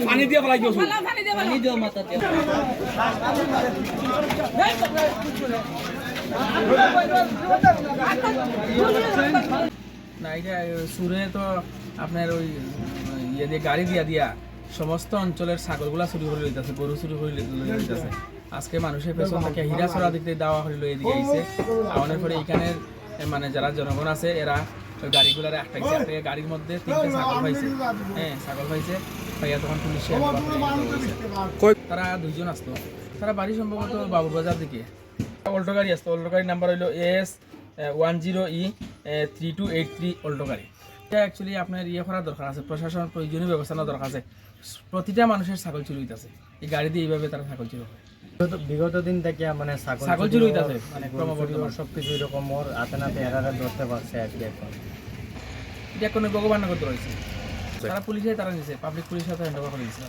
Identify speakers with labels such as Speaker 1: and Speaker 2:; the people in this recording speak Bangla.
Speaker 1: পানি দিয়ে ফেলাই দিও পানি দিও মাথা দিয়ে না এটা সুরে তো আপনার ওই ইয়ে দিয়ে গাড়ি দিয়া সমস্ত অঞ্চলের ছাগলগুলা চুরি করে লইতেছে, গরু চুরি করে লইতেছে। আজকে মানুষের পেছন থেকে হীরাছড়া দিক দিয়ে দেওয়া হয়ে এদিকে আইছে। আমাদের পরে এইখানের মানে যারা জনগণ আছে এরা গাড়িগুলার একটা গাড়ির মধ্যে 3টে ছাগল পাইছে। হ্যাঁ ছাগল পাইছে পাইয়া তখন পুলিশে তারা 2জন আসতো। তারা বাড়ি সম্ভবত বাবুবাজার দিকে অল্টো গাড়ি আসতো। অল্টো গাড়ির নাম্বার হইলো AS10E3283 অল্টো গাড়ি। এটা অ্যাকচুয়ালি আপনার ইয়ে করার দরকার আছে, প্রশাসন প্রয়োজনীয় ব্যবস্থা নেওয়া দরকার আছে। প্রতিটা মানুষের ছাগল চুরি হইতেছে, এই গাড়ি দিয়ে এইভাবে তারা ছাগল চুরি করে।
Speaker 2: বিগত দিন থেকে মানে
Speaker 1: ছাগল চুরি হইতেছে, মানে ক্রমবর্ধমান
Speaker 2: সবকিছু এরকম ওর হাতে নাতে এরারে ধরতে পারছে আর কি। এখন
Speaker 1: এটা কোনো ভগবান নগর রয়েছে, তারা পুলিশে তারা নিছে, পাবলিক পুলিশের সাথে হ্যান্ড ওভার করে দিচ্ছে।